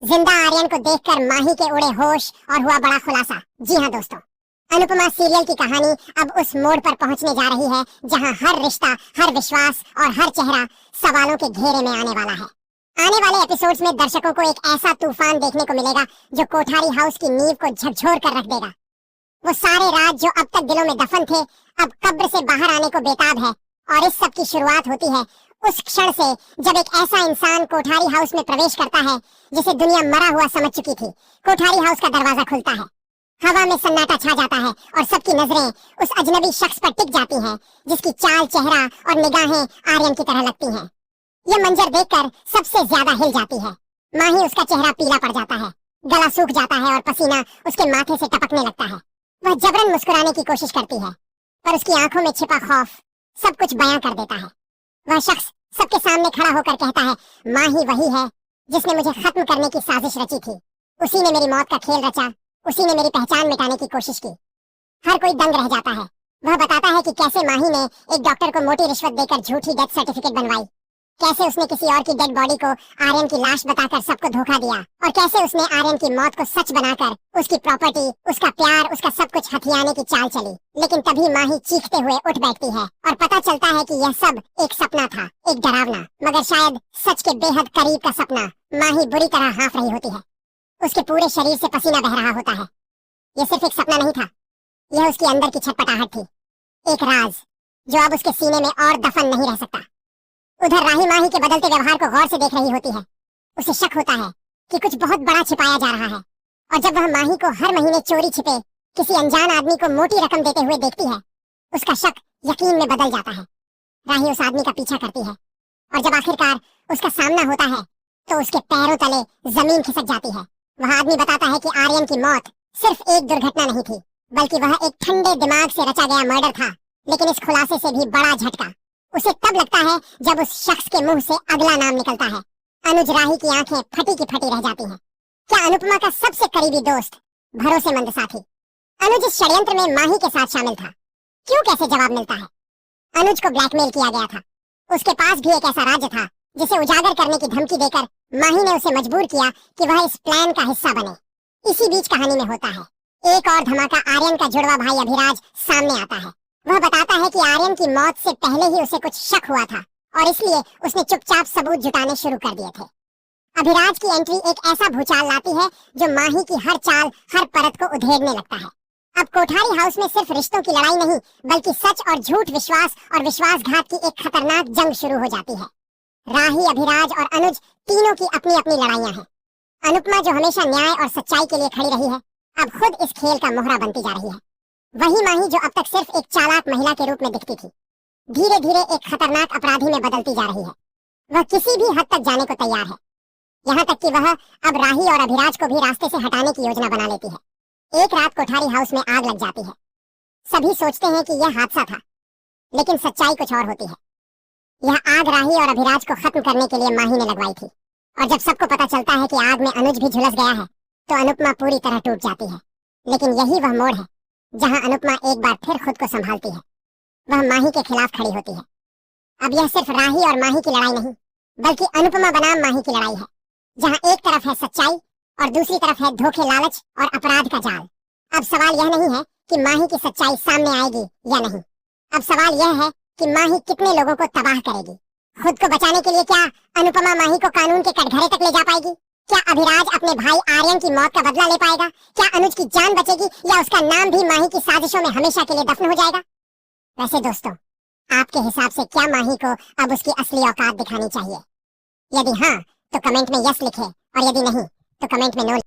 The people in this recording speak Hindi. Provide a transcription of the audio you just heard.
जिंदा आर्यन को देखकर माही के उड़े होश और हुआ बड़ा खुलासा। जी हाँ दोस्तों, अनुपमा सीरियल की कहानी अब उस मोड़ पर पहुंचने जा रही है जहां हर रिश्ता, हर विश्वास और हर चेहरा सवालों के घेरे में आने वाला है। आने वाले एपिसोड्स में दर्शकों को एक ऐसा तूफान देखने को मिलेगा जो कोठारी हाउस की नींव को झकझोर कर रख देगा। वो सारे राज जो अब तक दिलों में दफन थे, अब कब्र से बाहर आने को बेताब है। और इस सब की शुरुआत होती है उस क्षण से जब एक ऐसा इंसान कोठारी हाउस में प्रवेश करता है जिसे दुनिया मरा हुआ समझ चुकी थी। कोठारी हाउस का दरवाजा खुलता है, हवा में सन्नाटा छा जाता है और सबकी नजरें उस अजनबी शख्स पर टिक जाती हैं जिसकी चाल, चेहरा और निगाहें आर्यन की तरह लगती हैं। यह मंजर देखकर सबसे ज्यादा हिल जाती है। माही, उसका चेहरा पीला पड़ जाता है, गला सूख जाता है और पसीना उसके माथे से टपकने लगता है। वह जबरन मुस्कुराने की कोशिश करती है, पर उसकी आंखों में छिपा खौफ सब कुछ बयां कर देता है। वह शख्स सबके सामने खड़ा होकर कहता है, माही वही है जिसने मुझे खत्म करने की साजिश रची थी। उसी ने मेरी मौत का खेल रचा, उसी ने मेरी पहचान मिटाने की कोशिश की। हर कोई दंग रह जाता है। वह बताता है कि कैसे माही ने एक डॉक्टर को मोटी रिश्वत देकर झूठी डेथ सर्टिफिकेट बनवाई, कैसे उसने किसी और की डेड बॉडी को आर्यन की लाश बताकर सबको धोखा दिया, और कैसे उसने आर्यन की मौत को सच बनाकर उसकी प्रॉपर्टी, उसका प्यार, उसका सब कुछ हथियाने की चाल चली। लेकिन तभी माही चीखते हुए उठ बैठती है और पता चलता है कि यह सब एक सपना था, एक डरावना मगर शायद सच के बेहद करीब का सपना। माही बुरी तरह हाँफ रही होती है, उसके पूरे शरीर से पसीना बह रहा होता है। यह सिर्फ एक सपना नहीं था, यह उसके अंदर की छटपटाहट थी, एक राज जो अब उसके सीने में और दफन नहीं रह सकता। उधर राही माही के बदलते व्यवहार को गौर से देख रही होती है। उसे शक होता है कि कुछ बहुत बड़ा छिपाया जा रहा है, और जब वह माही को हर महीने चोरी छिपे किसी अनजान आदमी को मोटी रकम देते हुए देखती है, उसका शक यकीन में बदल जाता है। राही उस आदमी का पीछा करती है और जब आखिरकार उसका सामना होता है तो उसके पैरों तले जमीन खिसक जाती है। वह आदमी बताता है कि आर्यन की मौत सिर्फ एक दुर्घटना नहीं थी, बल्कि वह एक ठंडे दिमाग से रचा गया मर्डर था। लेकिन इस खुलासे से भी बड़ा झटका उसे तब लगता है जब उस शख्स के मुंह से अगला नाम निकलता है। अनुज। राही की आंखें फटी की फटी रह जाती हैं। क्या अनुपमा का सबसे करीबी दोस्त, भरोसेमंद साथी अनुज इस षड्यंत्र में माही के साथ शामिल था? क्यों, कैसे जवाब मिलता है? अनुज को ब्लैकमेल किया गया था। उसके पास भी एक ऐसा राज्य था जिसे उजागर करने की धमकी देकर माही ने उसे मजबूर किया कि वह इस प्लान का हिस्सा बने। इसी बीच कहानी में होता है एक और धमाका। आर्यन का जुड़वा भाई अभिराज सामने आता है। वह बताता है कि आर्यन की मौत से पहले ही उसे कुछ शक हुआ था और इसलिए उसने चुपचाप सबूत जुटाने शुरू कर दिए थे। अभिराज की एंट्री एक ऐसा भूचाल लाती है जो माही की हर चाल, हर परत को उधेड़ने लगता है। अब कोठारी हाउस में सिर्फ रिश्तों की लड़ाई नहीं, बल्कि सच और झूठ, विश्वास और विश्वासघात की एक खतरनाक जंग शुरू हो जाती है। राही, अभिराज और अनुज तीनों की अपनी अपनी लड़ाइयां हैं। अनुपमा, जो हमेशा न्याय और सच्चाई के लिए खड़ी रही है, अब खुद इस खेल का मोहरा बनती जा रही है। वही माही जो अब तक सिर्फ एक चालाक महिला के रूप में दिखती थी, धीरे धीरे एक खतरनाक अपराधी में बदलती जा रही है। वह किसी भी हद तक जाने को तैयार है, यहाँ तक कि वह अब राही और अभिराज को भी रास्ते से हटाने की योजना बना लेती है। एक रात कोठारी हाउस में आग लग जाती है। सभी सोचते हैं कि यह हादसा था, लेकिन सच्चाई कुछ और होती है। यह आग राही और अभिराज को खत्म करने के लिए माही ने लगवाई थी, और जब सबको पता चलता है कि आग में अनुज भी झुलस गया है तो अनुपमा पूरी तरह टूट जाती है। लेकिन यही वह मोड़ है जहां अनुपमा एक बार फिर खुद को संभालती है। वह माही के खिलाफ खड़ी होती है। अब यह सिर्फ राही और माही की लड़ाई नहीं, बल्कि अनुपमा बनाम माही की लड़ाई है, जहां एक तरफ है सच्चाई और दूसरी तरफ है धोखे, लालच और अपराध का जाल। अब सवाल यह नहीं है कि माही की सच्चाई सामने आएगी या नहीं, अब सवाल यह है कि माही कितने लोगों को तबाह करेगी। खुद को बचाने के लिए क्या अनुपमा माही को कानून के कटघरे तक ले जा पाएगी? क्या अभिराज अपने भाई आर्यन की मौत का बदला ले पाएगा? क्या अनुज की जान बचेगी या उसका नाम भी माही की साजिशों में हमेशा के लिए दफन हो जाएगा? वैसे दोस्तों, आपके हिसाब से क्या माही को अब उसकी असली औकात दिखानी चाहिए? यदि हाँ, तो कमेंट में यस लिखें, और यदि नहीं तो कमेंट में नो।